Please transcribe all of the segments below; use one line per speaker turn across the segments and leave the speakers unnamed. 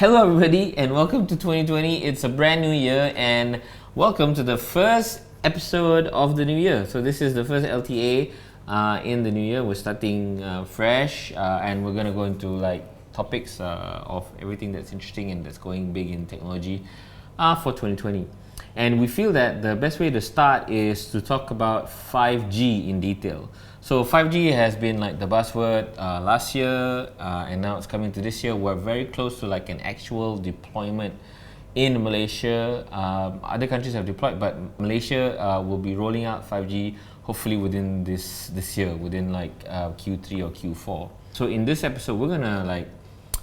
Hello everybody and welcome to 2020. It's a brand new year and welcome to the first episode of the new year. So this is the first LTA in the new year. We're starting fresh and we're going to go into like topics of everything that's interesting and that's going big in technology for 2020. And we feel that the best way to start is to talk about 5G in detail. So 5G has been like the buzzword last year and now it's coming to this year. We're very close to like an actual deployment in Malaysia. Other countries have deployed, but Malaysia will be rolling out 5G hopefully within this year, within like Q3 or Q4. So in this episode, we're gonna like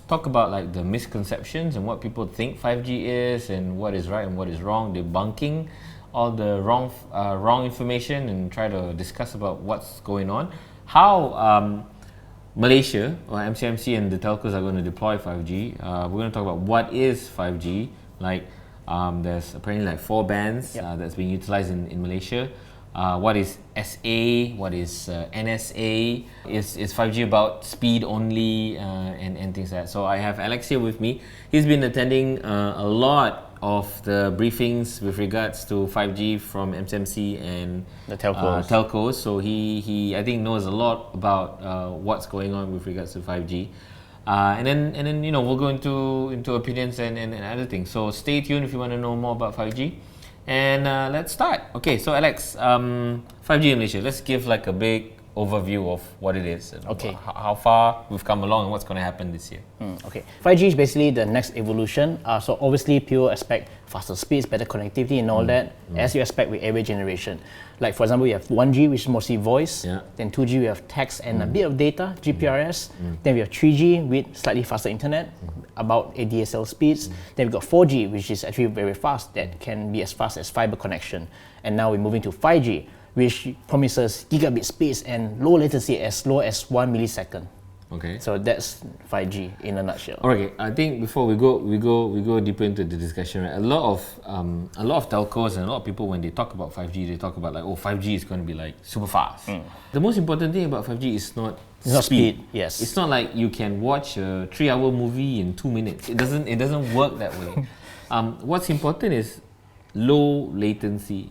talk about like the misconceptions and what people think 5G is and what is right and what is wrong, debunking all the wrong information and try to discuss about what's going on, how Malaysia or MCMC and the telcos are going to deploy 5G. We're going to talk about what is 5G, like there's apparently like 4 bands that's being utilized in Malaysia. What is SA? What is NSA? Is 5G about speed only and things like that? So I have Alex here with me. He's been attending a lot of the briefings with regards to 5G from MCMC and
the telcos.
So he I think knows a lot about what's going on with regards to 5G. And then you know we'll go into opinions and other things. So stay tuned if you want to know more about 5G. And let's start. Okay, so Alex, 5G in Malaysia. Let's give like a big overview of what it is and how far we've come along and what's going to happen this year.
Okay, 5G is basically the next evolution. So obviously people expect faster speeds, better connectivity and all that, as you expect with every generation. Like for example, we have 1G, which is mostly voice. Then 2G, we have text and a bit of data, GPRS. Then we have 3G with slightly faster internet, about ADSL speeds. Then we've got 4G, which is actually very fast, that can be as fast as fiber connection. And now we're moving to 5G, which promises gigabit speeds and low latency as low as 1 millisecond.
Okay.
So that's 5G in a nutshell.
Okay, I think before we go deeper into the discussion, right? A lot of telcos and a lot of people when they talk about 5G, they talk about like 5G is going to be like super fast. The most important thing about 5G is not speed.
Yes.
It's not like you can watch a 3-hour movie in 2 minutes. It doesn't work that way. What's important is low latency.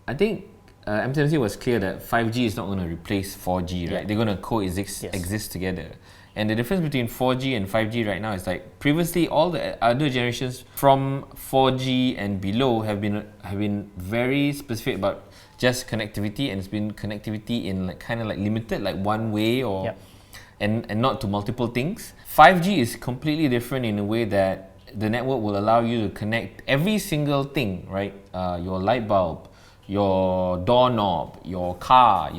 I think MCMC was clear that 5G is not going to replace 4G, right? They're going to exist together. And the difference between 4G and 5G right now is like previously all the other generations from 4G and below have been very specific about just connectivity, and it's been connectivity in like kind of like limited, like one way or and not to multiple things. 5G is completely different in a way that the network will allow you to connect every single thing, right? Your light bulb, your doorknob, your car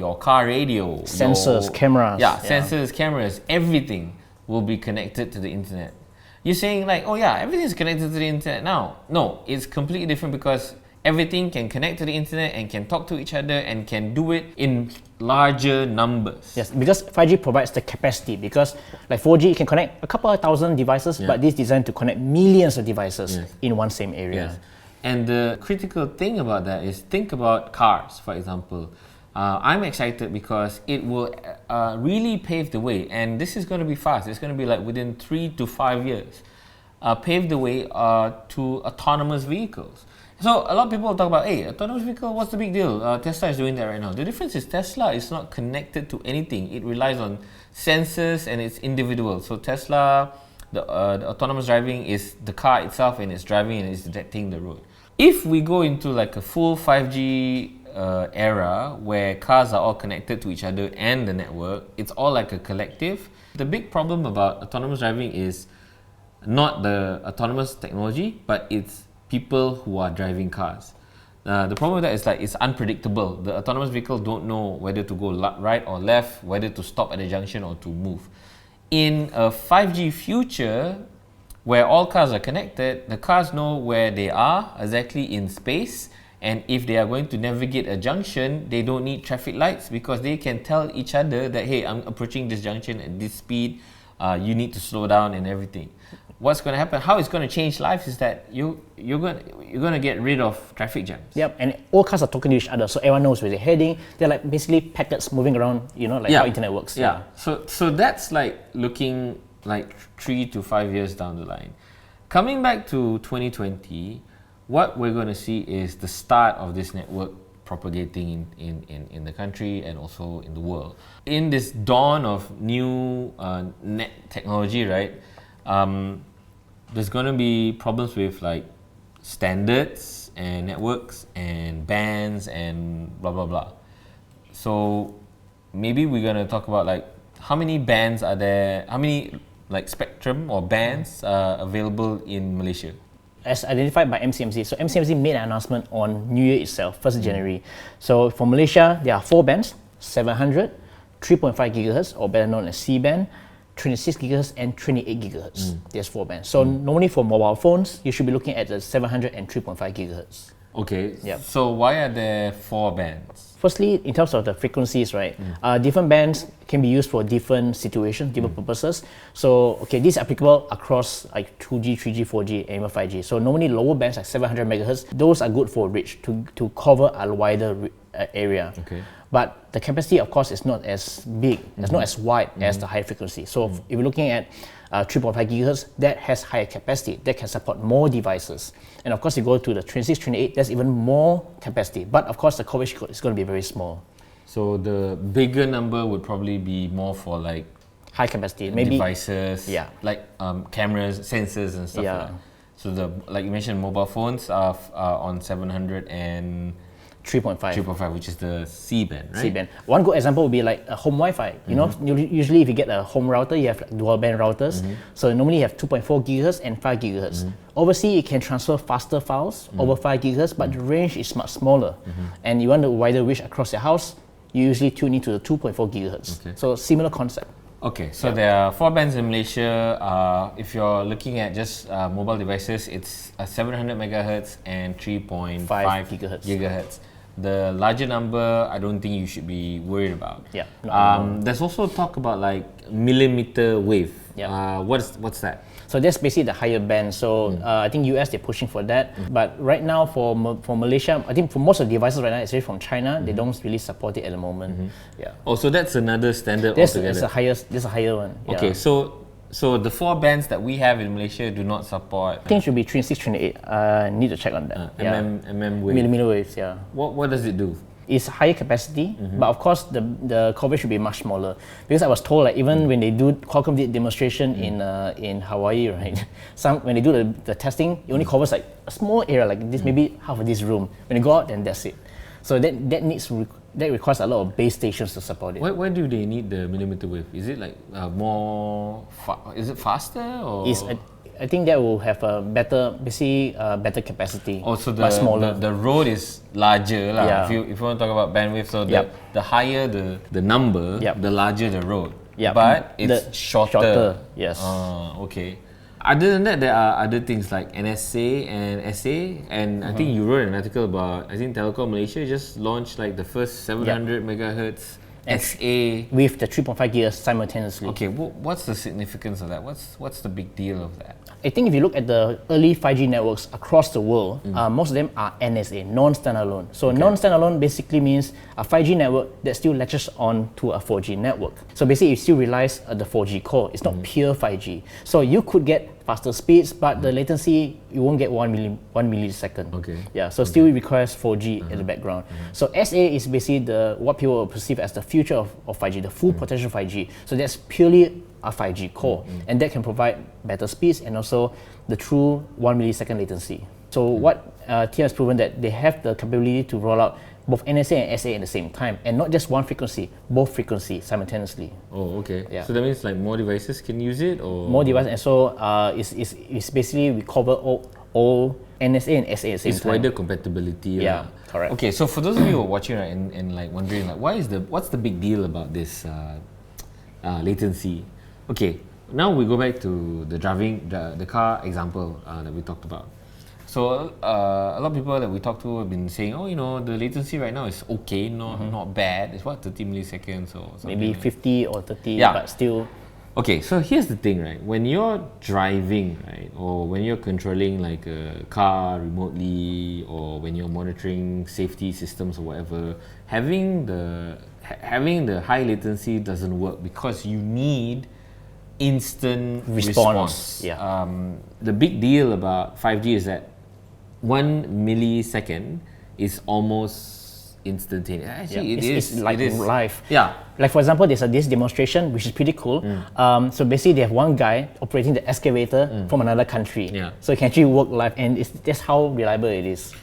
radio,
sensors, cameras.
Sensors, cameras, everything will be connected to the internet. You're saying like, everything's connected to the internet now. No, it's completely different because everything can connect to the internet and can talk to each other and can do it in larger numbers.
Yes, because 5G provides the capacity, because like 4G it can connect a couple of thousand devices, but this is designed to connect millions of devices in one same area.
Yes. And the critical thing about that is think about cars, for example. I'm excited because it will really pave the way, and this is going to be fast. It's going to be like within 3 to 5 years, pave the way to autonomous vehicles. So a lot of people talk about, autonomous vehicle, what's the big deal? Tesla is doing that right now. The difference is Tesla is not connected to anything. It relies on sensors and it's individual. So Tesla, the autonomous driving is the car itself and it's driving and it's detecting the road. If we go into like a full 5G era where cars are all connected to each other and the network, it's all like a collective. The big problem about autonomous driving is not the autonomous technology, but it's people who are driving cars. The problem with that is like it's unpredictable. The autonomous vehicle don't know whether to go right or left, whether to stop at a junction or to move. In a 5G future, where all cars are connected, the cars know where they are exactly in space, and if they are going to navigate a junction, they don't need traffic lights because they can tell each other that, hey, I'm approaching this junction at this speed, you need to slow down and everything. What's going to happen, how it's going to change lives is that you're going to get rid of traffic jams.
Yep, and all cars are talking to each other, so everyone knows where they're heading. They're like basically packets moving around, how internet works.
So that's like looking like 3 to 5 years down the line. coming back to 2020, what we're going to see is the start of this network propagating in the country and also in the world. In this dawn of new net technology, right, there's going to be problems with like standards and networks and bands and blah blah blah. So maybe we're going to talk about like how many bands are there, how many like spectrum or bands available in Malaysia.
As identified by MCMC. So MCMC made an announcement on New Year itself, 1st January. So for Malaysia, there are 4 bands, 700, 3.5 gigahertz, or better known as C-band, 26 gigahertz, and 28 gigahertz. There's 4 bands. So normally for mobile phones, you should be looking at the 700 and 3.5 gigahertz.
Okay,
Yep.
so why are there 4 bands?
Firstly, in terms of the frequencies, right, different bands can be used for different situations, different purposes. So, okay, this is applicable across like 2G, 3G, 4G, and even 5G. So normally lower bands like 700 megahertz, those are good for reach to cover a wider area.
Okay.
But the capacity, of course, is not as big, it's not as wide as the high frequency. So if you're looking at 3.5 gigahertz, that has higher capacity, that can support more devices. And of course, you go to the 26, 28, there's even more capacity. But of course, the coverage is going to be very small.
So the bigger number would probably be more for like
High capacity, maybe
devices,
yeah.
like cameras, sensors, and stuff
Yeah.
like that. So the like you mentioned, mobile phones are on 700 and
3.5.
3.5, which is the C-band, right?
C-band. One good example would be like a home Wi-Fi. You know, usually if you get a home router, you have like dual band routers. So normally you have 2.4 gigahertz and 5 gigahertz. Overseas, it can transfer faster files over 5 gigahertz, but the range is much smaller. And you want a wider reach across your house, you usually tune into the 2.4 gigahertz.
Okay.
So similar concept.
Okay, so there are 4 bands in Malaysia. If you're looking at just mobile devices, it's 700 megahertz and 3.5
5 gigahertz.
gigahertz. The larger number, I don't think you should be worried about.
Yeah.
There's also talk about like millimeter wave.
Yeah.
What's that?
So that's basically the higher band. So I think US they're pushing for that. But right now for Malaysia, I think for most of the devices right now, especially from China, they don't really support it at the moment. Yeah.
Oh, so that's another standard
There's
altogether.
a higher one. Yeah.
Okay, so the 4 bands that we have in Malaysia do not support
I think it should be 26, 28. Need to check on that.
MM wave.
Millimeter waves, yeah.
What does it do?
It's higher capacity, but of course the coverage should be much smaller. Because I was told like even when they do Qualcomm did demonstration in Hawaii, right? When they do the testing, it only covers like a small area like this, maybe half of this room. When you go out, then that's it. So that requires a lot of base stations to support it.
Why do they need the millimeter wave? Is it like is it faster or?
I think that will have a better capacity.
Also,
but smaller.
the road is larger lah.
Yeah.
If you want to talk about bandwidth, so
Yep.
the higher the number,
Yep.
the larger the road.
Yep.
But it's shorter.
Yes.
Okay. Other than that, there are other things like NSA and SA, and I think you wrote an article about, I think Telecom Malaysia just launched like the first 700 megahertz SA.
With the 3.5 gigahertz simultaneously.
Okay, what's the significance of that? What's the big deal of that?
I think if you look at the early 5G networks across the world, most of them are NSA, non-standalone. So non-standalone basically means a 5G network that still latches on to a 4G network. So basically it still relies on the 4G core. It's not pure 5G. So you could get faster speeds, but the latency, you won't get 1 millisecond.
Okay.
Yeah, so still requires 4G in the background. So SA is basically what people will perceive as the future of 5G, the full potential 5G. So that's purely a 5G core, and that can provide better speeds and also the true 1 millisecond latency. So what TM has proven that they have the capability to roll out both NSA and SA at the same time, and not just one frequency, both frequencies simultaneously.
Oh, okay.
Yeah.
So that means like more devices can use it, or
More devices, and so it's basically we cover all NSA and SA at the same
it's
time.
wider compatibility.
Yeah, correct.
Okay, so for those of you who are watching right, and like wondering like what's the big deal about this latency? Okay, now we go back to the the car example that we talked about. So a lot of people that we talk to have been saying, oh, the latency right now is okay, not bad. It's 30 milliseconds or something.
Maybe
like
50 or 30,
Yeah.
but still.
Okay, so here's the thing, right? When you're driving, right, or when you're controlling like a car remotely, or when you're monitoring safety systems or whatever, having the high latency doesn't work because you need instant
Response.
response.
Yeah.
The big deal about 5G is that 1 millisecond is almost instantaneous. Actually,
It's like
it is
live.
Yeah.
Like for example, there's this demonstration which is pretty cool. So basically, they have one guy operating the excavator from another country.
Yeah.
So it can actually work live, and that's how reliable it is.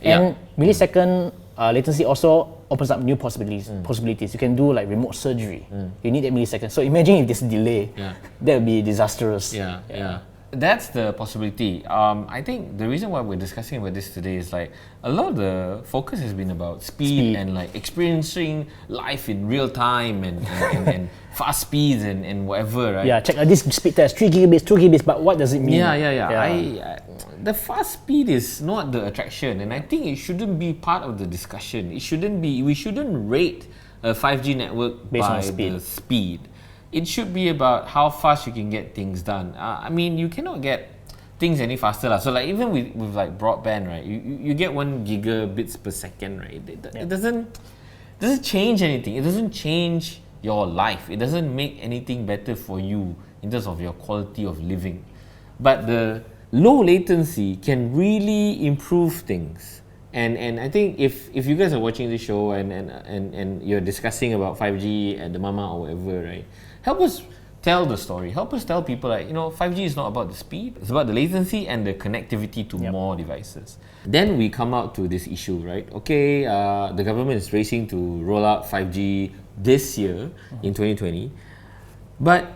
Yeah.
And millisecond latency also opens up new possibilities. You can do like remote surgery. You need a millisecond. So imagine if there's a delay.
Yeah.
That would be disastrous.
Yeah. That's the possibility. I think the reason why we're discussing about this today is like a lot of the focus has been about speed. And like experiencing life in real time and fast speeds and whatever, right?
Yeah, check this speed test, 3 gigabits, 2 gigabits, but what does it mean?
Yeah. The fast speed is not the attraction, and I think it shouldn't be part of the discussion. We shouldn't rate a 5G network
Based on
by
speed.
the speed. It should be about how fast you can get things done. I mean, you cannot get things any faster lah. So like even with like broadband, right? You get 1 gigabits per second, right? It doesn't change anything. It doesn't change your life. It doesn't make anything better for you in terms of your quality of living. But the low latency can really improve things. And I think if you guys are watching this show and you're discussing about 5G at the mama or whatever, right? Help us tell the story. Help us tell people 5G is not about the speed. It's about the latency and the connectivity to more devices. Then we come out to this issue, right? Okay, the government is racing to roll out 5G this year in 2020, but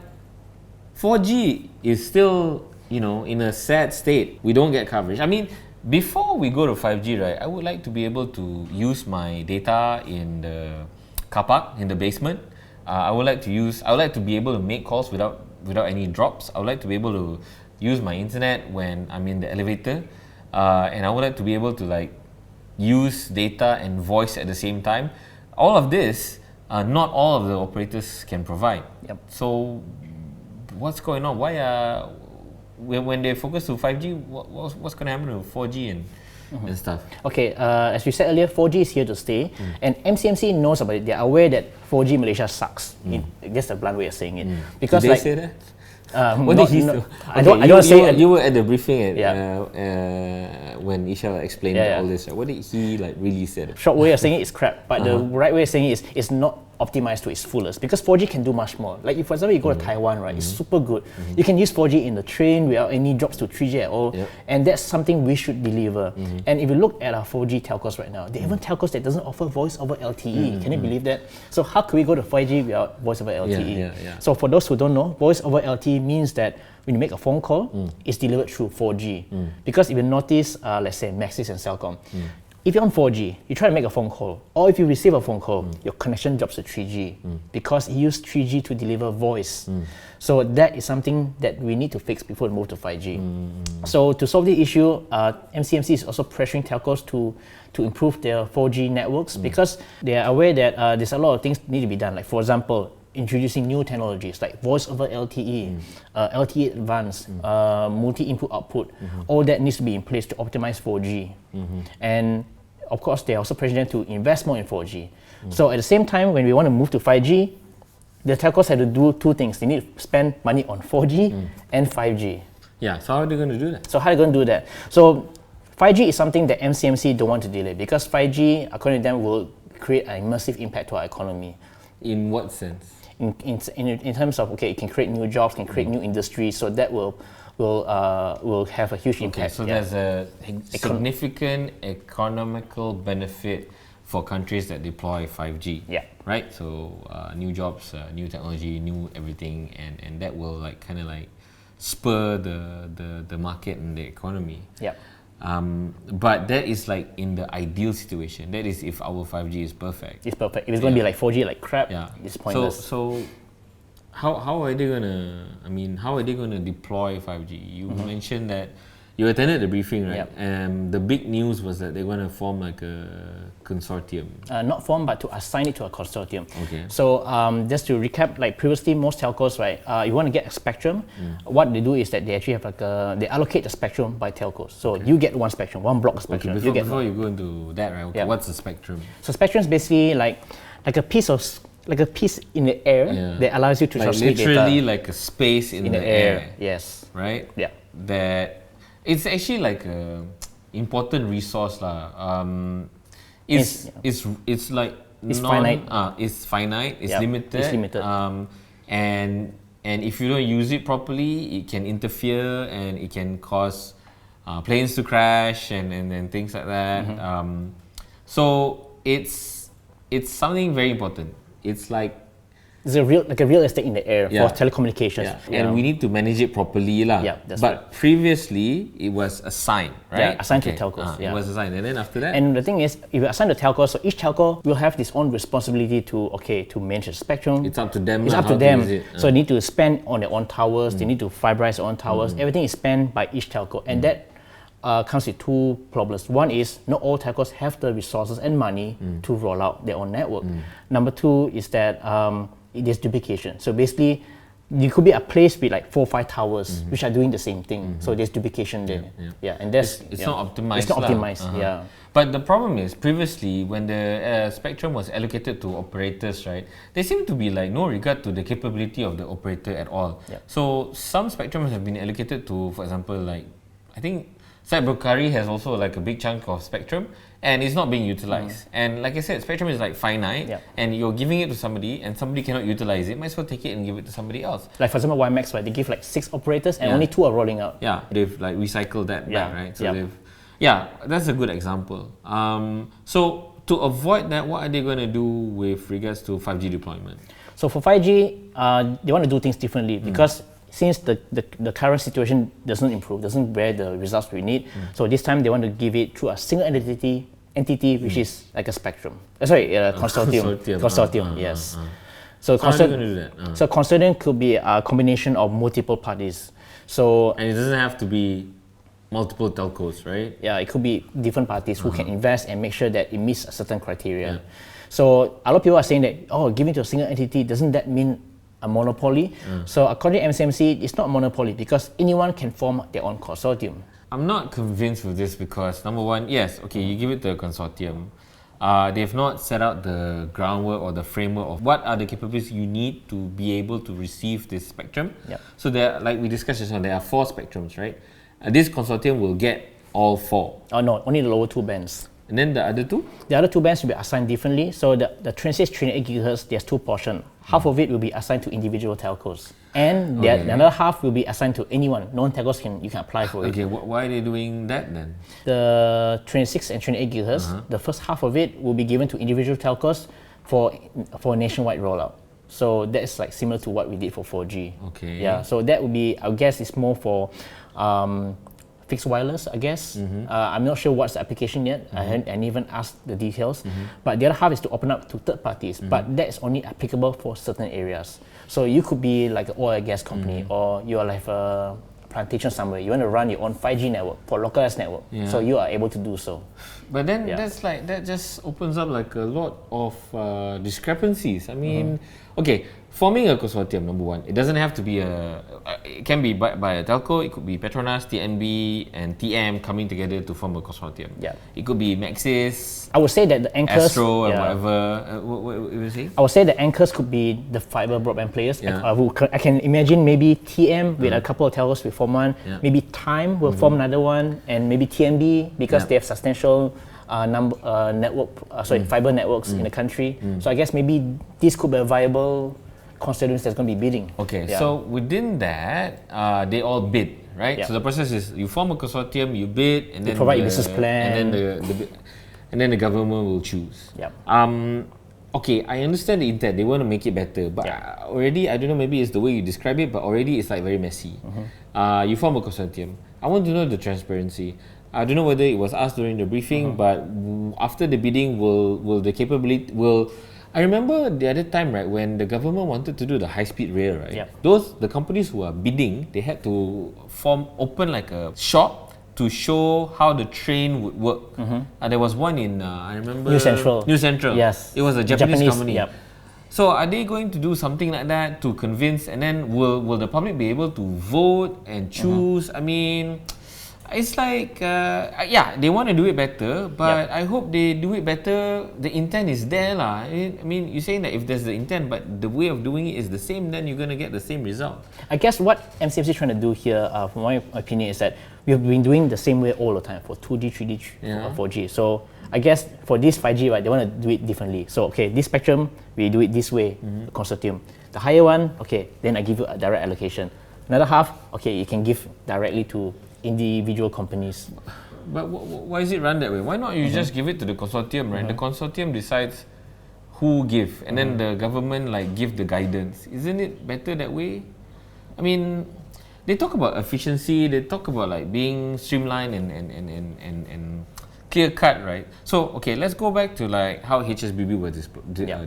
4G is still in a sad state. We don't get coverage. I mean, before we go to 5G, right, I would like to be able to use my data in the car park, in the basement. I would like to be able to make calls without any drops. I would like to be able to use my internet when I'm in the elevator. And I would like to be able to use data and voice at the same time. All of this, not all of the operators can provide.
Yep.
So what's going on? Why when they focus to 5G, what's going to happen to 4G and stuff?
Okay, as we said earlier, 4G is here to stay, and MCMC knows about it. They are aware that 4G Malaysia sucks. That's the blunt way of saying it. Because
did they say that? What
not,
did he
no,
say?
I don't say it.
You were at the briefing when Isha explained all this. What did he really say?
Short way of saying it is crap, but the right way of saying it is it's not optimized to its fullest, because 4G can do much more. Like if, for example, you go to Taiwan, right, it's super good. You can use 4G in the train without any drops to 3G at all, and that's something we should deliver. And if you look at our 4G telcos right now, there are even telcos that doesn't offer voice over LTE. Can you believe that? So how can we go to 5G without voice over LTE? So for those who don't know, voice over LTE means that when you make a phone call, it's delivered through 4G. Because if you notice, let's say Maxis and Celcom, if you're on 4G, you try to make a phone call, or if you receive a phone call, your connection drops to 3G because it used 3G to deliver voice. So that is something that we need to fix before we move to 5G. So to solve the issue, MCMC is also pressuring telcos to improve their 4G networks because they are aware that there's a lot of things need to be done. Like for example, introducing new technologies like voice over LTE, LTE advanced, multi-input output. All that needs to be in place to optimize 4G. And of course, they are also pressuring them to invest more in 4G. So at the same time, when we want to move to 5G, the telcos have to do two things. They need to spend money on 4G and 5G.
Yeah, so how are they going to do that?
So 5G is something that MCMC don't want to delay because 5G, according to them, will create an immersive impact to our economy.
In what sense?
In terms of, it can create new jobs, can create new industries, so that will have a huge impact.
So there's a significant economical benefit for countries that deploy 5G.
Yeah.
Right? So new jobs, new technology, new everything, and that will spur the market and the economy.
Yeah.
But that is in the ideal situation. That is if our 5G is perfect.
It's perfect. If it's going to be like 4G, like crap, it's pointless.
So how are they gonna deploy 5G? You mentioned that you attended the briefing, right? The big news was that they're going to form a consortium.
Not form, but to assign it to a consortium.
Okay.
So just to recap, previously most telcos, right, you want to get a spectrum, what they do is that they actually have they allocate the spectrum by telcos. So you get one spectrum, one block of spectrum.
Before you go into that, right? Okay, what's the spectrum?
So spectrum is basically like a piece of like a piece in the air that allows you to
like
transmit
literally
data.
like a space in the
air. Yes.
Right?
Yeah.
That it's actually like a important resource lah. It's like
It's finite.
It's finite. It's
Yep,
limited.
it's limited.
And if you don't use it properly, it can interfere and it can cause planes to crash and things like that. So it's something very important. It's like
It's a real estate in the air for telecommunications.
And we need to manage it properly lah.
Yeah, that's
but
right.
previously it was assigned, right?
Yeah, assigned to telcos.
It was assigned, and then after that.
And the thing is, if you assign to telcos, so each telco will have its own responsibility to manage the spectrum.
It's up to them.
It's up to them. So they need to spend on their own towers. They need to fiberize their own towers. Everything is spent by each telco, and that comes with two problems. One is not all telcos have the resources and money to roll out their own network. Number two is that there's duplication. So basically, you could be a place with like 4 or 5 towers which are doing the same thing. So there's duplication there. And that's
it's not optimized.
It's not optimized.
But the problem is, previously when the spectrum was allocated to operators, right, there seemed to be like no regard to the capability of the operator at all. So some spectrums have been allocated to, for example, like I think Cyberkari has also like a big chunk of spectrum and it's not being utilized. And like I said, spectrum is like finite and you're giving it to somebody and somebody cannot utilize it. Might as well take it and give it to somebody else.
Like for example, WiMAX, right? They give like 6 operators and only 2 are rolling out.
Yeah, they've like recycled that back, right? So that's a good example. So to avoid that, what are they going to do with regards to 5G deployment?
So for 5G, they want to do things differently because since the current situation doesn't improve, doesn't bear the results we need, so this time they want to give it through a single entity which is like a spectrum. Consortium, yes. So
how are they going to do that?
So consortium could be a combination of multiple parties. So
and it doesn't have to be multiple telcos, right?
Yeah, it could be different parties who can invest and make sure that it meets a certain criteria. So a lot of people are saying that, giving to a single entity, doesn't that mean a monopoly? So according to MCMC, it's not a monopoly because anyone can form their own consortium.
I'm not convinced with this because number one, yes, okay, you give it to a consortium. They've not set out the groundwork or the framework of what are the capabilities you need to be able to receive this spectrum. So there, like we discussed just now, there are 4 spectrums, right? This consortium will get all 4.
Oh no, only the lower 2 bands.
And then the other 2?
The other 2 bands will be assigned differently. So the 26-28 GHz, there's 2 portions. Half of it will be assigned to individual telcos. And the another half will be assigned to anyone. Non-telcos you can apply for it.
Okay, why are they doing that then?
The 26 and 28 GHz, the first half of it will be given to individual telcos for a nationwide rollout. So that's like similar to what we did for 4G.
Okay.
Yeah, so that would be, I guess it's more for fixed wireless, I guess. I'm not sure what's the application yet. I haven't even asked the details. But the other half is to open up to third parties. But that's only applicable for certain areas. So you could be like an oil and gas company, or you are like a plantation somewhere. You want to run your own 5G network for localized network. So you are able to do so.
But then that just opens up like a lot of discrepancies. I mean, okay, forming a consortium, number one, it doesn't have to be it can be by a telco, it could be Petronas, TNB and TM coming together to form a consortium. It could be Maxis,
I would say that the anchors,
Astro and whatever. What you were saying?
I would say the anchors could be the fiber broadband players. I can imagine maybe TM with a couple of telcos will form one, maybe Time will form another one, and maybe TNB because they have substantial fiber networks in the country. So I guess maybe this could be a viable constituents that's going to be bidding.
Okay, so within that, they all bid, right? So the process is you form a consortium, you bid, and then
provide your business plan,
and then the government will choose. Okay, I understand the intent. They want to make it better, but already I don't know. Maybe it's the way you describe it, but already it's like very messy. You form a consortium. I want to know the transparency. I don't know whether it was asked during the briefing, but after the bidding, will the capability I remember the other time, right, when the government wanted to do the high-speed rail, right? The companies who are bidding, they had to open like a shop to show how the train would work. There was one in, I remember...
New Central.
Yes. It was a Japanese company. So are they going to do something like that to convince, and then will the public be able to vote and choose? I mean, It's like, yeah, they want to do it better, but I hope they do it better. The intent is there, lah. I mean, you're saying that if there's the intent, but the way of doing it is the same, then you're gonna get the same result.
I guess what MCMC is trying to do here, from my opinion, is that we've been doing the same way all the time for 2G, 3G, 4G. So I guess for this 5G, right, they want to do it differently. So okay, this spectrum, we do it this way, consortium. The higher one, okay, then I give you a direct allocation. Another half, okay, you can give directly to individual companies.
But why is it run that way? Why not you just give it to the consortium, right? The consortium decides who give, and then the government like give the guidance. Isn't it better that way? I mean, they talk about efficiency, they talk about like being streamlined and clear cut, right? So okay, let's go back to like how HSBB was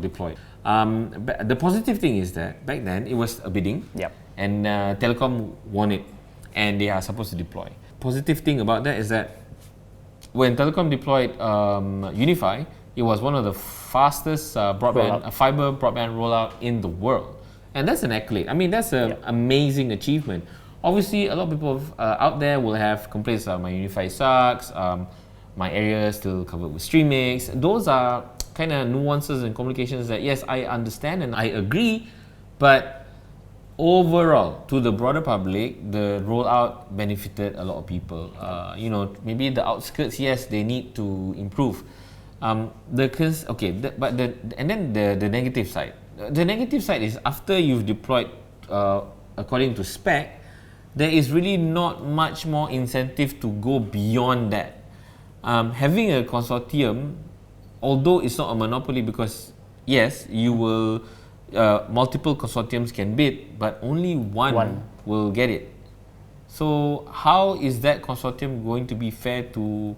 deployed. The positive thing is that back then it was a bidding, and Telecom won it, and they are supposed to deploy. Positive thing about that is that when Telecom deployed Unify, it was one of the fastest fiber broadband rollout in the world, and that's an accolade. I mean, that's an amazing achievement. Obviously, a lot of people out there will have complaints that my Unify sucks, my area is still covered with streamings. Those are kind of nuances and communications that, yes, I understand and I agree, but overall, to the broader public, the rollout benefited a lot of people. You know, maybe the outskirts, yes, they need to improve. And then the negative side. The negative side is after you've deployed according to spec, there is really not much more incentive to go beyond that. Having a consortium, although it's not a monopoly, because yes, you will multiple consortiums can bid, but only one will get it. So how is that consortium going to be fair to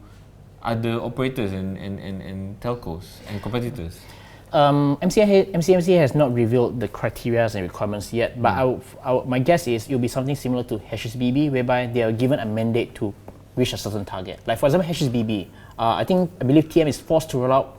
other operators and telcos and competitors?
MCMC has not revealed the criteria and requirements yet, but my guess is it will be something similar to HSBB, whereby they are given a mandate to reach a certain target. Like for example, HSBB, I believe TM is forced to roll out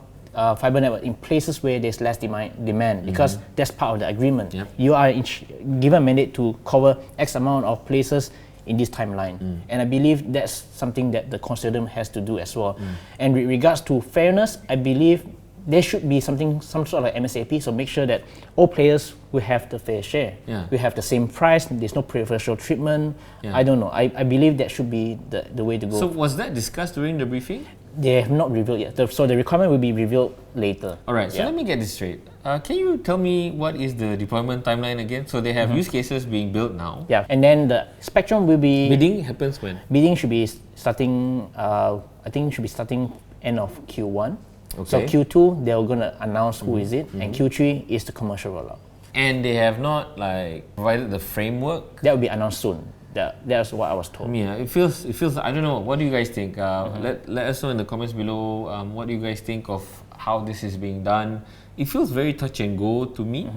fiber network in places where there's less demand because that's part of the agreement. You are given a mandate to cover X amount of places in this timeline, and I believe that's something that the consortium has to do as well. And with regards to fairness, I believe there should be some sort of like MSAP, so make sure that all players will have the fair share. We have the same price, there's no preferential treatment. I don't know, I believe that should be the way to go.
So was that discussed during the briefing?
They have not revealed yet, so the requirement will be revealed later.
Alright, so let me get this straight. Can you tell me what is the deployment timeline again? So they have use cases being built now.
And then the spectrum will be...
Bidding happens when?
Bidding should be starting, I think should be starting end of Q1. So Q2, they're going to announce who is it, and Q3 is the commercial rollout.
And they have not like provided the framework?
That will be announced soon. That's what I was told.
Yeah, it feels. I don't know. What do you guys think? Let us know in the comments below. What do you guys think of how this is being done? It feels very touch and go to me.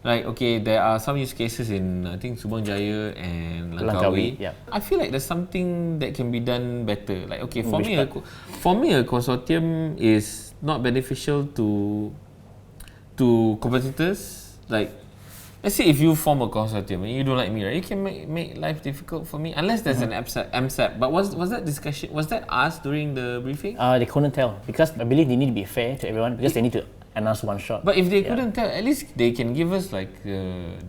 Like, okay, there are some use cases in I think Subang Jaya and Langkawi. I feel like there's something that can be done better. Like, okay, for me, a consortium is not beneficial to competitors. Like, let's say if you form a consortium and you don't like me, right? You can make life difficult for me unless there's an MSAP. But was that discussion? Was that asked during the briefing?
They couldn't tell because I believe they need to be fair to everyone because they need to announce one shot.
But if they couldn't tell, at least they can give us like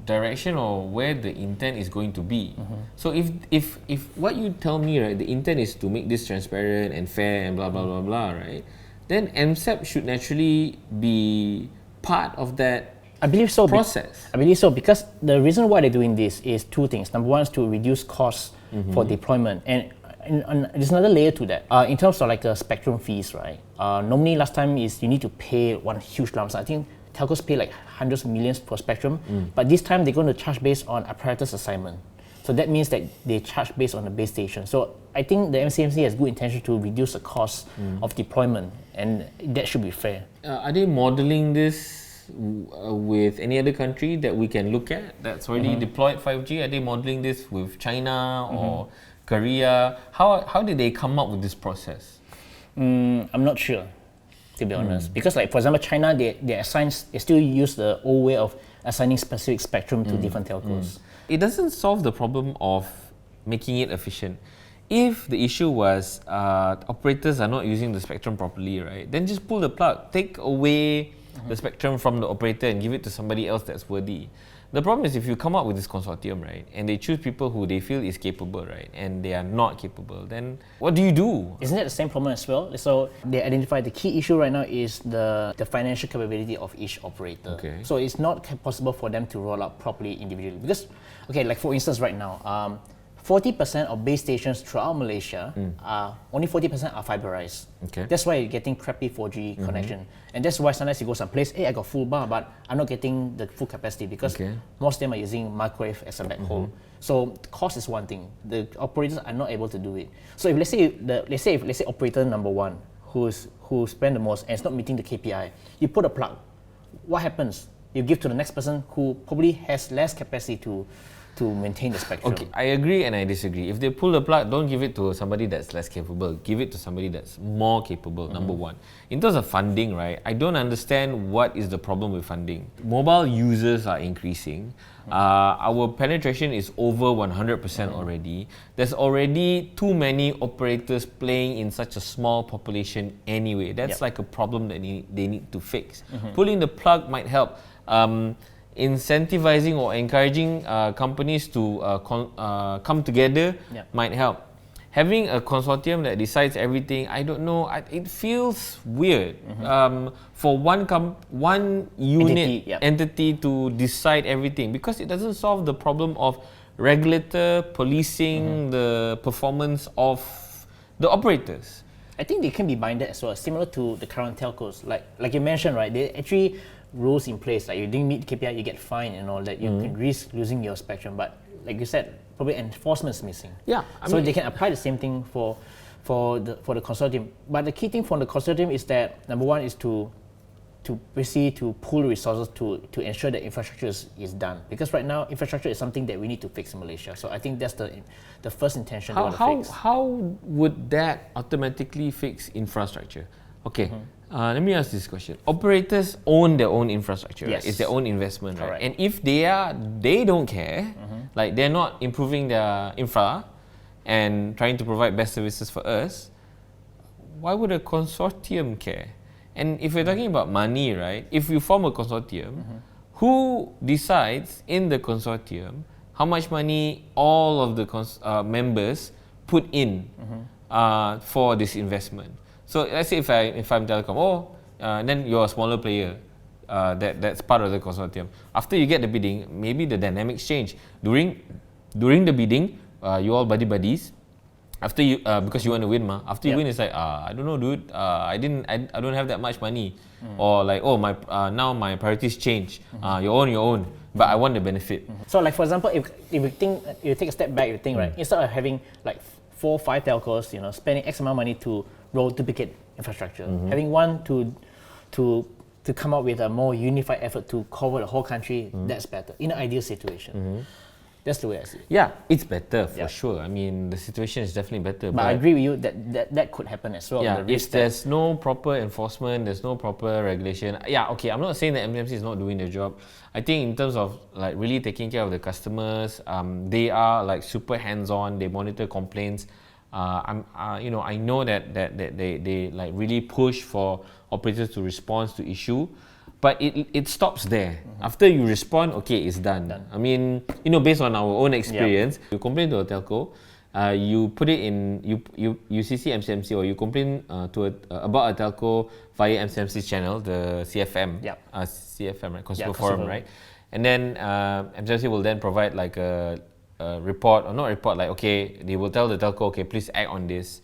direction or where the intent is going to be. So if what you tell me, right, the intent is to make this transparent and fair and blah blah blah blah, right? Then MSAP should naturally be part of that.
I believe so.
Process.
I believe so because the reason why they're doing this is two things. Number one is to reduce costs for deployment, and there's another layer to that. In terms of like spectrum fees, right? Normally last time is you need to pay one huge lump sum. I think telcos pay like hundreds of millions per spectrum, but this time they're going to charge based on apparatus assignment. So that means that they charge based on the base station. So I think the MCMC has good intention to reduce the cost of deployment, and that should be fair.
Are they modeling this with any other country that we can look at that's already deployed 5G? Are they modeling this with China or Korea? How did they come up with this process?
I'm not sure, to be honest. Because like for example, China, they still use the old way of assigning specific spectrum to different telcos.
It doesn't solve the problem of making it efficient. if the issue was operators are not using the spectrum properly, right, then just pull the plug, take away the spectrum from the operator and give it to somebody else that's worthy. The problem is if you come up with this consortium, right, and they choose people who they feel is capable, right, and they are not capable, then what do you do?
Isn't that the same problem as well? So they identify the key issue right now is the financial capability of each operator.
Okay.
So it's not possible for them to roll out properly individually. Because, okay, like for instance right now, 40% of base stations throughout Malaysia only 40% are fiberized.
Okay.
That's why you're getting crappy 4G connection. And that's why sometimes you go someplace, hey, I got full bar, but I'm not getting the full capacity because most of them are using microwave as a backhaul. So cost is one thing. The operators are not able to do it. So if let's say operator number one who spend the most and it's not meeting the KPI, you put a plug. What happens? You give to the next person who probably has less capacity to maintain the spectrum.
Okay, I agree and I disagree. If they pull the plug, don't give it to somebody that's less capable. Give it to somebody that's more capable, number one. In terms of funding, right, I don't understand what is the problem with funding. Mobile users are increasing. Our penetration is over 100% already. There's already too many operators playing in such a small population anyway. That's like a problem that they need to fix. Pulling the plug might help. Incentivizing or encouraging companies to come together might help. Having a consortium that decides everything, I don't know, it feels weird for one unit entity to decide everything, because it doesn't solve the problem of regulator policing the performance of the operators.
I think they can be binded as well, similar to the current telcos. Like you mentioned, right? They actually rules in place, like you didn't meet KPI, you get fined and all that. You can risk losing your spectrum, but like you said, probably enforcement is missing.
Yeah,
so they can apply the same thing for the consortium. But the key thing for the consortium is that number one is to basically to pool resources to ensure that infrastructure is done. Because right now infrastructure is something that we need to fix in Malaysia. So I think that's the first intention they want to fix.
How would that automatically fix infrastructure? Okay. Let me ask this question. Operators own their own infrastructure, right? It's their own investment, right? And if they don't care, like they're not improving their infra and trying to provide best services for us, why would a consortium care? And if we're talking about money, right? If you form a consortium, who decides in the consortium how much money all of the members put in for this investment? So let's say if I'm Telecom, then you're a smaller player that's part of the consortium. After you get the bidding, maybe the dynamics change. During the bidding, you all buddies. After you, because you want to win, after you win, it's like, I don't know, dude. I don't have that much money, or like, now my priorities change. You own, but I want the benefit.
So, like for example, if you think, you take a step back, you think right, instead of having like 4 or 5 telcos, spending X amount of money to roll duplicate infrastructure, having one to come up with a more unified effort to cover the whole country, that's better in an ideal situation. That's the way I see it.
Yeah, it's better for sure. I mean, the situation is definitely better.
But I agree with you that could happen as well.
Yeah, if there's no proper enforcement, there's no proper regulation. Yeah, okay, I'm not saying that MCMC is not doing their job. I think in terms of like really taking care of the customers, they are like super hands-on. They monitor complaints. I know that they like really push for operators to respond to issue. But it stops there. After you respond, okay, it's done. I mean, based on our own experience, you complain to a telco, you put it in, you CC MCMC, or you complain about a telco via MCMC's channel, the CFM, CFM, right? Consumer Forum, right? And then MCMC will then provide like a report, or not report, like, okay, they will tell the telco, okay, please act on this.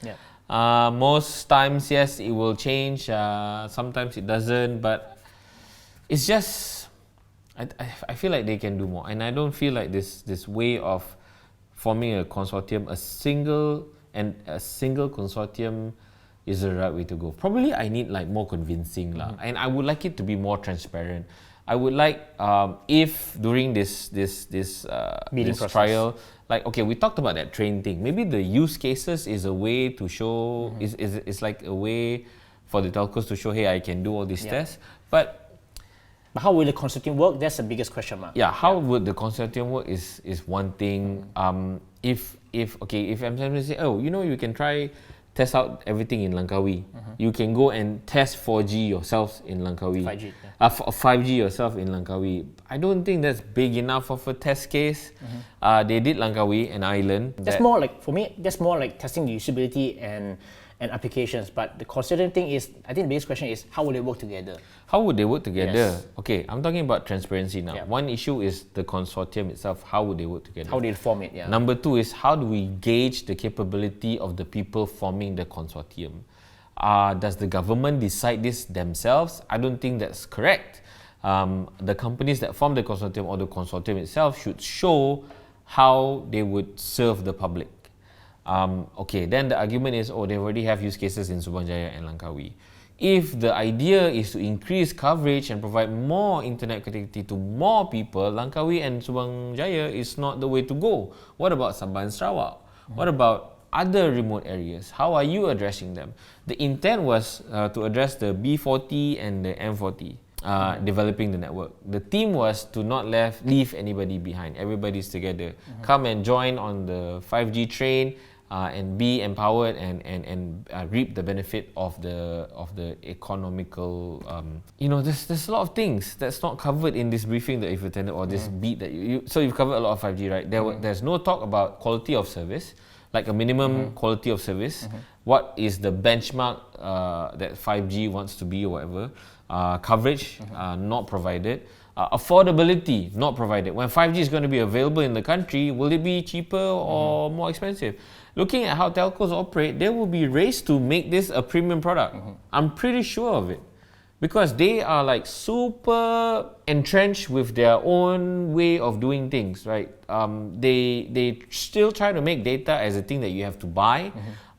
Most times, yes, it will change. Sometimes it doesn't, but it's just, I feel like they can do more, and I don't feel like this way of forming a consortium, a single consortium, is the right way to go. Probably I need like more convincing lah, and I would like it to be more transparent. I would like if during this trial, like, okay, we talked about that train thing. Maybe the use cases is a way to show is like a way for the telcos to show, hey, I can do all these tests, but
how will the consortium work? That's the biggest question mark.
How would the consortium work is one thing. if MCM say, oh, you can try test out everything in Langkawi. You can go and test 4G yourself in Langkawi.
5G.
5G yourself in Langkawi. I don't think that's big enough of a test case. They did Langkawi, an island.
That's more like, for me, that's more like testing the usability and applications. But the considerate thing is, I think the biggest question is, how will they work together?
How would they work together?
Yes.
Okay, I'm talking about transparency now.
Yeah.
One issue is the consortium itself. How would they work together?
How they form it, yeah.
Number two is, how do we gauge the capability of the people forming the consortium? Does the government decide this themselves? I don't think that's correct. The companies that form the consortium or the consortium itself should show how they would serve the public. Okay, then the argument is, they already have use cases in Subang Jaya and Langkawi. If the idea is to increase coverage and provide more internet connectivity to more people, Langkawi and Subang Jaya is not the way to go. What about Sabah and Sarawak? What about other remote areas? How are you addressing them? The intent was to address the B40 and the M40. Developing the network. The theme was to not leave anybody behind. Everybody's together. Come and join on the 5G train and be empowered and reap the benefit of the economical. There's a lot of things that's not covered in this briefing that you've attended, or this beat that so you've covered a lot of 5G, right? There's no talk about quality of service, like a minimum quality of service. What is the benchmark that 5G wants to be or whatever? Coverage not provided. Affordability not provided. When 5G is going to be available in the country, will it be cheaper or more expensive? Looking at how telcos operate, there will be race to make this a premium product. I'm pretty sure of it, because they are like super entrenched with their own way of doing things, right? They still try to make data as a thing that you have to buy,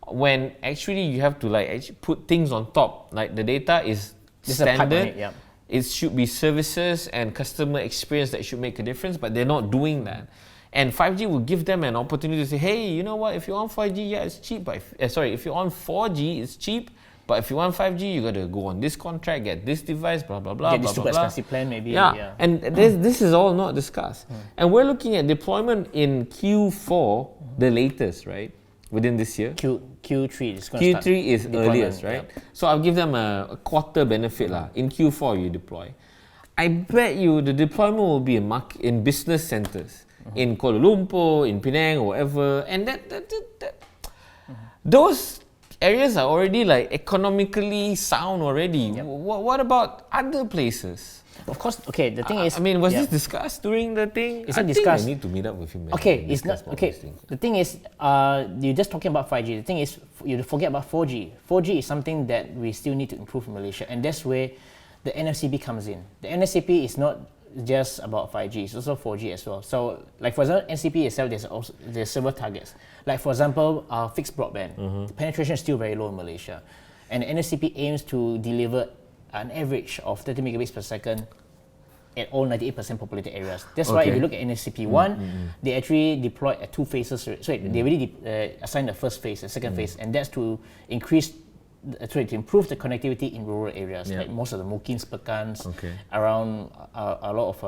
when actually you have to actually put things on top. Like the data is standard. It should be services and customer experience that should make a difference, but they're not doing that. And 5G will give them an opportunity to say, hey, you know what, if you're on 5G, yeah, it's cheap, but if you're on 4G, it's cheap, but if you want 5G, you got to go on this contract, get this device, blah, blah, blah,
get
blah,
this
blah,
super
blah.
expensive plan maybe.
Yeah, and this is all not discussed. And we're looking at deployment in Q4, the latest, right? Within this year.
Q3 is going to start.
Q3 is earliest, right? So I'll give them a quarter benefit. In Q4, you deploy. I bet you the deployment will be in business centers. In Kuala Lumpur, in Penang, or whatever. And those areas are already economically sound already. What about other places?
Of course, okay, the thing is...
was this discussed during the thing?
It's not discussed.
I need to meet up with him.
Okay, it's not... Okay, the thing is, you're just talking about 5G. The thing is, you forget about 4G. 4G is something that we still need to improve in Malaysia, and that's where the NFCP comes in. The NFCP is not just about 5G, it's also 4G as well. So, for example, NCP itself, there's several targets. For example, fixed broadband. The penetration is still very low in Malaysia. And the NFCP aims to deliver an average of 30 megabits per second at all 98% populated areas. That's why if you look at NFCP 1, they actually deployed at 2 phases. Sorry, they already assigned the first phase, the second phase, and that's to improve the connectivity in rural areas, like most of the Mukins, Pekans, around a lot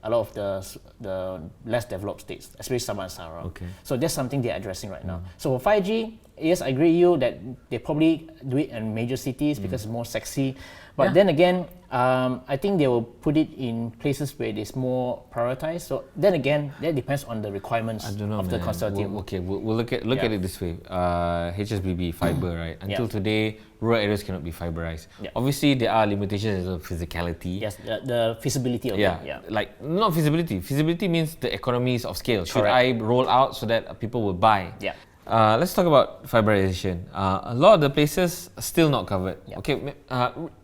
of the less developed states, especially Sabah and Sarawak. So that's something they're addressing right now. So for 5G, yes, I agree with you that they probably do it in major cities because it's more sexy. But then again, I think they will put it in places where it's more prioritized. So then again, that depends on the requirements of the consortium.
We'll look at it this way. HSBB, fiber, right? Until today, rural areas cannot be fiberized. Obviously, there are limitations of physicality.
Yes, the feasibility of it.
Not feasibility. Feasibility means the economies of scale. Should I roll out so that people will buy? Let's talk about fiberization. A lot of the places are still not covered.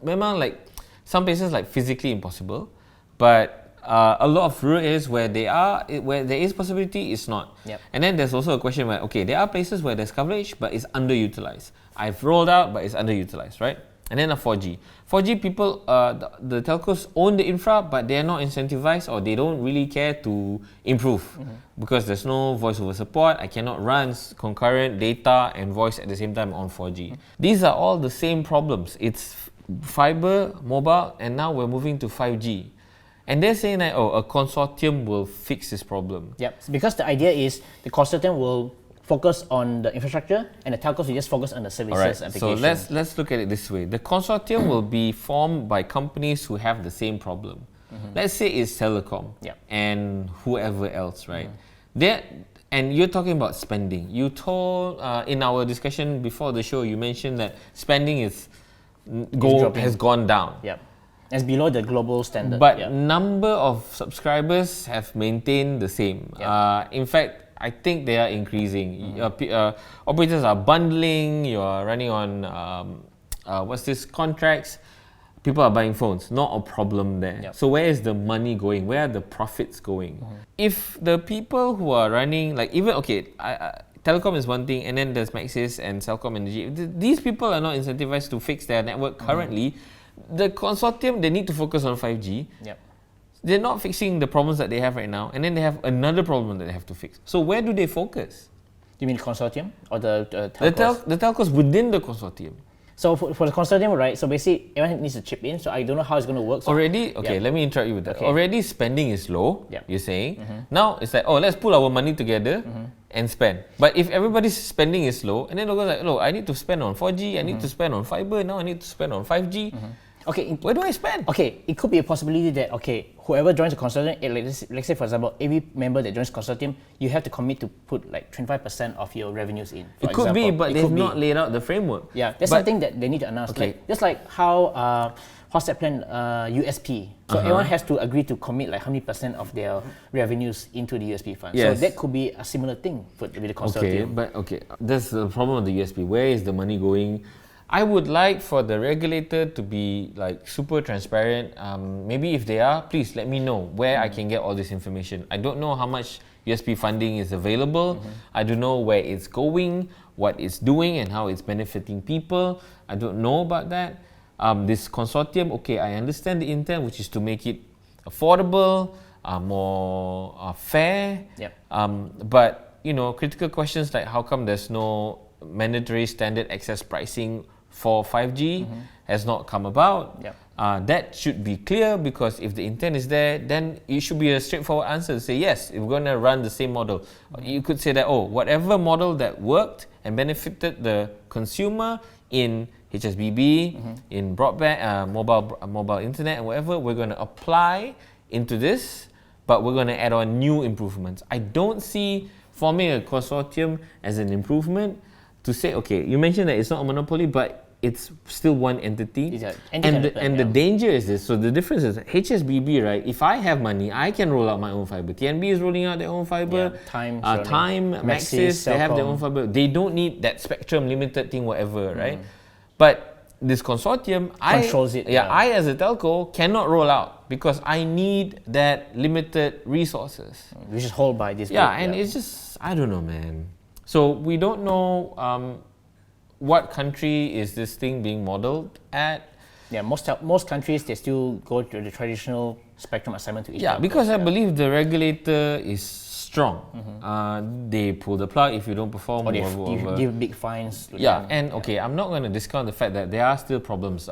Memang some places physically impossible, but a lot of rural areas where there is possibility, it's not. And then there's also a question where there are places where there's coverage but it's underutilized. I've rolled out but it's underutilized, right? And then 4G. 4G people, the telcos own the infra, but they're not incentivized, or they don't really care to improve because there's no voice over support. I cannot run concurrent data and voice at the same time on 4G. These are all the same problems. It's fiber, mobile, and now we're moving to 5G. And they're saying that, a consortium will fix this problem.
Yep. Because the idea is the consortium will focus on the infrastructure and the telcos will just focus on the services application.
So let's look at it this way. The consortium will be formed by companies who have the same problem. Let's say it's telecom and whoever else, right? And you're talking about spending. You told in our discussion before the show, you mentioned that spending has gone down.
Yep. It's below the global standard.
But number of subscribers have maintained the same.
Yep.
In fact, I think they are increasing. Operators are bundling. You are running on contracts. People are buying phones. Not a problem there.
Yep.
So where is the money going? Where are the profits going? If the people who are running, telecom is one thing, and then there's Maxis and Celcom Energy. These people are not incentivized to fix their network currently. The consortium, they need to focus on 5G.
Yep.
They're not fixing the problems that they have right now, and then they have another problem that they have to fix. So where do they focus?
You mean the consortium or the telcos?
The telcos within the consortium.
So for the consortium, right? So basically, everyone needs to chip in. So I don't know how it's going to work. So
let me interrupt you with that.
Okay.
Already spending is low.
Yep.
You're saying now it's like, let's pull our money together and spend. But if everybody's spending is low, and then they'll go like, I need to spend on 4G, I need to spend on fiber, now I need to spend on 5G.
Okay,
where do I spend?
Okay, it could be a possibility that whoever joins the consortium, let's say for example, every member that joins the consortium, you have to commit to put like 25% of your revenues in.
It could be, but they've not laid out the framework.
Yeah, that's something that they need to announce.
Okay.
Just like how what's that plan? USP. So everyone has to agree to commit like how many percent of their revenues into the USP fund.
Yes.
So that could be a similar thing with the consortium.
That's the problem with the USP. Where is the money going? I would like for the regulator to be like super transparent. Maybe if they are, please let me know where I can get all this information. I don't know how much USP funding is available. I don't know where it's going, what it's doing, and how it's benefiting people. I don't know about that. This consortium, I understand the intent, which is to make it affordable, more fair.
Yep.
But critical questions like how come there's no mandatory standard access pricing for 5G has not come about.
Yep.
That should be clear, because if the intent is there, then it should be a straightforward answer to say, yes, we're going to run the same model. You could say that, whatever model that worked and benefited the consumer in HSBB, in broadband, mobile internet and whatever, we're going to apply into this, but we're going to add on new improvements. I don't see forming a consortium as an improvement to say, you mentioned that it's not a monopoly, but it's still one entity. And the danger is this. So the difference is HSBB, right? If I have money, I can roll out my own fiber. TNB is rolling out their own fiber.
Time,
Maxis, they have their own fiber. They don't need that spectrum limited thing, whatever, right? But this consortium,
controls it.
I as a telco cannot roll out because I need that limited resources.
Which is held by this.
It's just, I don't know, man. So we don't know what country is this thing being modeled at.
Yeah, most countries, they still go to the traditional spectrum assignment to each.
Yeah, because I believe the regulator is strong. They pull the plug if you don't perform.
Or they give big fines.
I'm not going to discount the fact that there are still problems.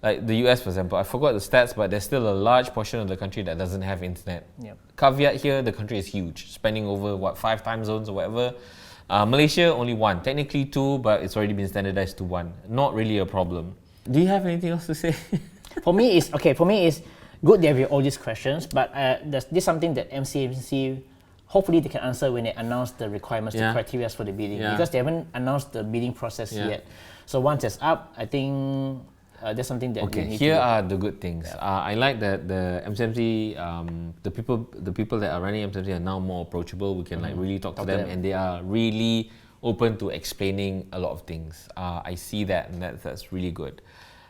Like the US, for example, I forgot the stats, but there's still a large portion of the country that doesn't have internet.
Yep.
Caveat here, the country is huge, spanning over 5 time zones or whatever. Malaysia, only 1, technically 2, but it's already been standardized to 1. Not really a problem. Do you have anything else to say?
For me, it's good that we have all these questions, but there's something that MCMC, hopefully they can answer when they announce the requirements, the criteria for the bidding, because they haven't announced the bidding process yet. So once it's up, I think there's something that we need
here are the good things. I like that the MCMC, the people that are running MCMC are now more approachable. We can really talk to them, and they are really open to explaining a lot of things. I see that, and that's really good.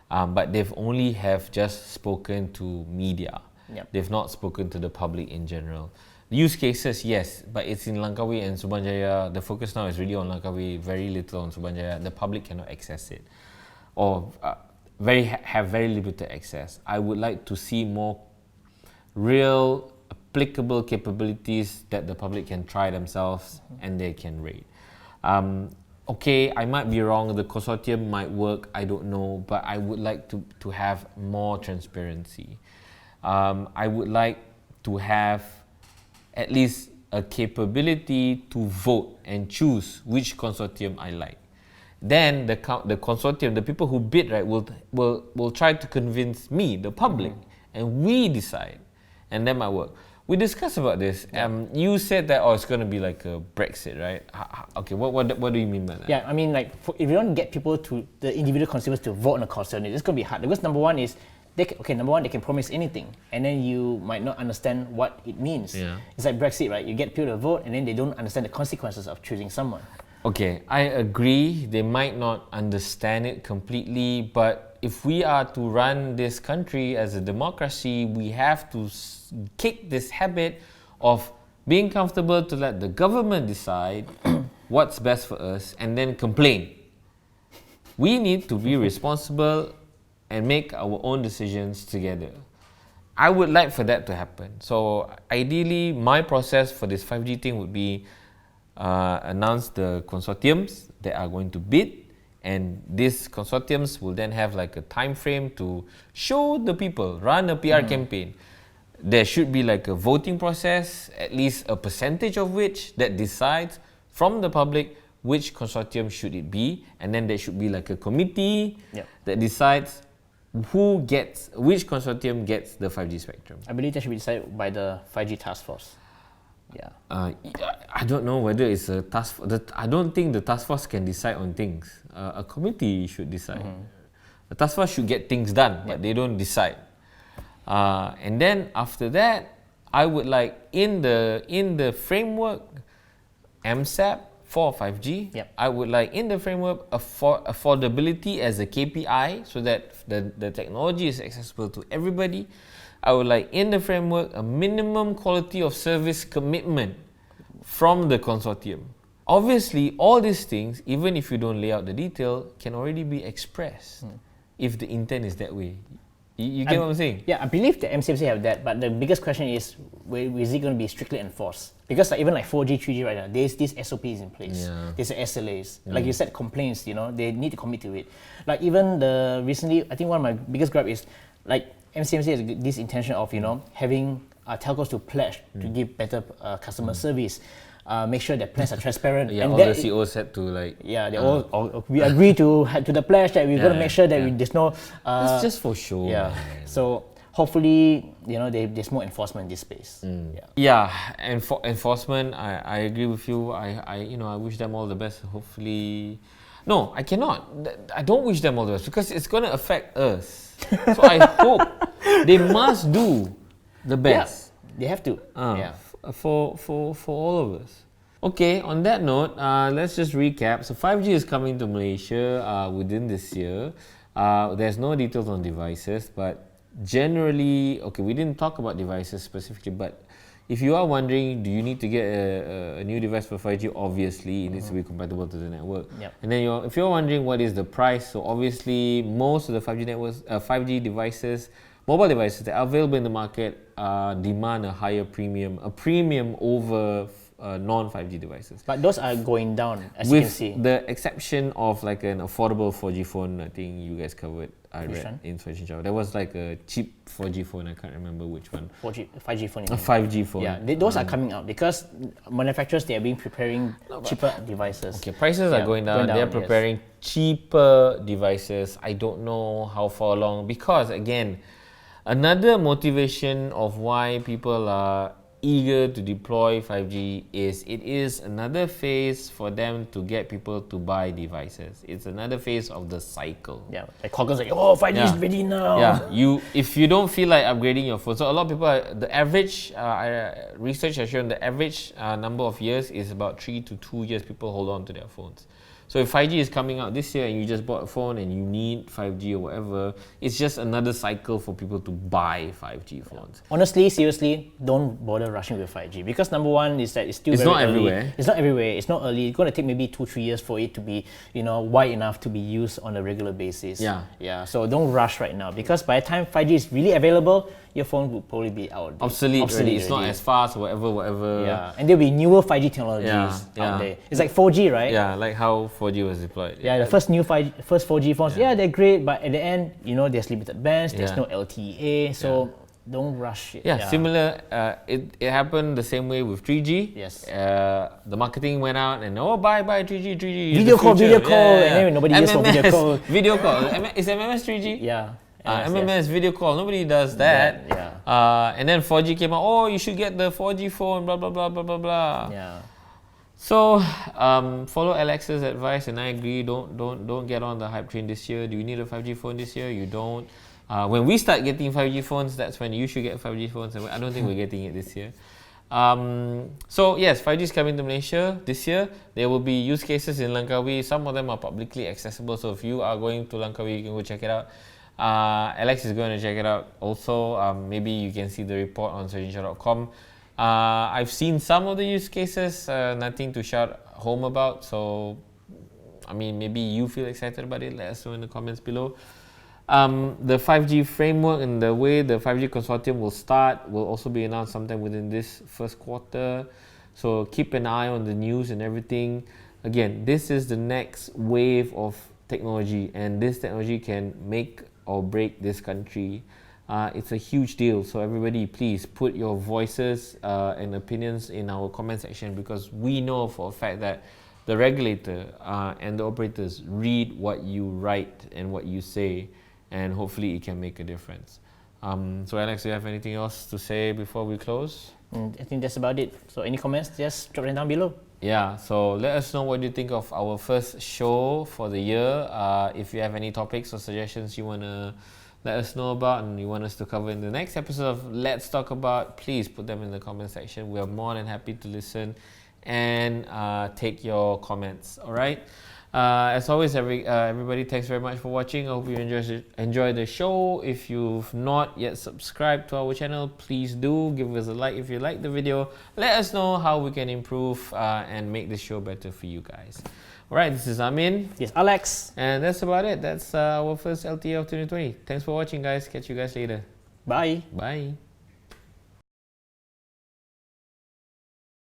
But they've only have just spoken to media.
Yep.
They've not spoken to the public in general. Use cases, yes, but it's in Langkawi and Subanjaya. The focus now is really on Langkawi, very little on Subanjaya. The public cannot access it, or have very limited access. I would like to see more real applicable capabilities that the public can try themselves and they can rate. I might be wrong, the consortium might work, I don't know, but I would like to have more transparency. I would like to have at least a capability to vote and choose which consortium I like. Then the consortium, the people who bid, right, will try to convince me, the public, and we decide, and then my work. We discussed about this. You said that it's going to be like a Brexit, right? Okay, what do you mean by that?
Yeah, I mean, like, if you don't get people the individual consumers to vote on a consortium, it's going to be hard. Because number one is, they can promise anything, and then you might not understand what it means.
Yeah.
It's like Brexit, right? You get people to vote, and then they don't understand the consequences of choosing someone.
Okay, I agree. They might not understand it completely, but if we are to run this country as a democracy, we have to kick this habit of being comfortable to let the government decide what's best for us and then complain. We need to be responsible and make our own decisions together. I would like for that to happen. So ideally, my process for this 5G thing would be announce the consortiums that are going to bid, and these consortiums will then have like a time frame to show the people, run a PR campaign. There should be like a voting process, at least a percentage of which that decides from the public which consortium should it be, and then there should be like a committee that decides which consortium gets the 5G spectrum.
I believe that should be decided by the 5G task force. Yeah.
I don't know whether it's a task force. I don't think the task force can decide on things. A committee should decide. The task force should get things done, but they don't decide. And then after that, I would like in the framework MSAP for 5G. I would like in the framework affordability as a KPI so that the technology is accessible to everybody. I would like in the framework a minimum quality of service commitment from the consortium. Obviously, all these things, even if you don't lay out the detail, can already be expressed if the intent is that way. You get what I'm saying?
Yeah, I believe the MCMC have that, but the biggest question is, is it going to be strictly enforced? Because like, even like 4G, 3G right now, there's these SOPs in place. There's SLAs. Like you said, complaints, they need to commit to it. Like even recently, I think one of my biggest gripe is, like, MCMC has this intention of, having telcos to pledge to give better customer service, make sure that plans are transparent.
And all the CEOs had to like.
They all we agree to the pledge that we're going to make sure that there's no.
It's just for sure.
So hopefully, there's more enforcement in this space.
Enforcement. I agree with you. I wish them all the best. Hopefully, no, I cannot. I don't wish them all the best because it's going to affect us. So I hope they must do the best.
They have to.
For all of us. Okay, on that note, let's just recap. So 5G is coming to Malaysia within this year. There's no details on devices, but generally, okay, we didn't talk about devices specifically, but if you are wondering, do you need to get a new device for 5G? Obviously, it needs to be compatible to the network. And then if you're wondering what is the price, so obviously most of the 5G networks, 5G devices, mobile devices that are available in the market demand a higher premium, over non-5G devices.
But those are going down, as
you
can see.
With the exception of like an affordable 4G phone, I think you guys covered. I read in Fashion Show. There was like a cheap 4G phone, I can't remember which one.
5G phone.
A 5G phone.
Yeah, those are coming out because manufacturers, they are preparing cheaper devices.
Okay, prices are going down. They are preparing cheaper devices. I don't know how far along because again, another motivation of why people are eager to deploy 5G is it is another phase for them to get people to buy devices. It's another phase of the cycle.
Yeah, like Qualcomm's like, 5G is ready now.
If you don't feel like upgrading your phone, so a lot of people, the average research has shown the average number of years is about 3 to 2 years people hold on to their phones. So if 5G is coming out this year and you just bought a phone and you need 5G or whatever, it's just another cycle for people to buy 5G phones.
Honestly, seriously, don't bother rushing with 5G because number one is that it's still very
not
early.
Everywhere.
It's not everywhere. It's not early. It's going to take maybe 2-3 years for it to be, wide enough to be used on a regular basis. So don't rush right now because by the time 5G is really available, your phone will probably be out.
Obsolete already. It's not as fast, whatever.
Yeah, and there'll be newer 5G technologies out there. It's like 4G, right?
Yeah, like how 4G was deployed.
Yeah, the first 4G phones, they're great, but at the end, there's limited bands, there's no LTE, so Don't rush it.
Yeah, similar. It happened the same way with 3G.
Yes.
The marketing went out and buy 3G.
Video call, and then nobody uses for video call.
Video call. Is MMS 3G?
Yeah.
MMS video call. Nobody does that. And then 4G came out. Oh, you should get the 4G phone. Blah blah blah blah blah blah.
Yeah.
So follow Alex's advice, and I agree. Don't get on the hype train this year. Do you need a 5G phone this year? You don't. When we start getting 5G phones, that's when you should get 5G phones. And I don't think we're getting it this year. So yes, 5G is coming to Malaysia this year. There will be use cases in Langkawi. Some of them are publicly accessible. So if you are going to Langkawi, you can go check it out. Alex is going to check it out also. Maybe you can see the report on surgeonshow.com. I've seen some of the use cases, nothing to shout home about. So, I mean, maybe you feel excited about it. Let us know in the comments below. The 5G framework and the way the 5G Consortium will start will also be announced sometime within this first quarter. So keep an eye on the news and everything. Again, this is the next wave of technology, and this technology can make or break this country. It's a huge deal, so everybody please put your voices and opinions in our comment section, because we know for a fact that the regulator and the operators read what you write and what you say, and hopefully it can make a difference. So Alex, do you have anything else to say before we close?
I think that's about it. So any comments, just drop them down below.
Yeah, so let us know what you think of our first show for the year. If you have any topics or suggestions you want to let us know about and you want us to cover in the next episode of Let's Talk About, please put them in the comment section. We are more than happy to listen and take your comments. All right. As always, everybody, thanks very much for watching. I hope you enjoy the show. If you've not yet subscribed to our channel, please do give us a like if you like the video. Let us know how we can improve and make the show better for you guys. All right, this is Amin.
Yes, Alex.
And that's about it. That's our first LTA of 2020. Thanks for watching, guys. Catch you guys later.
Bye.
Bye.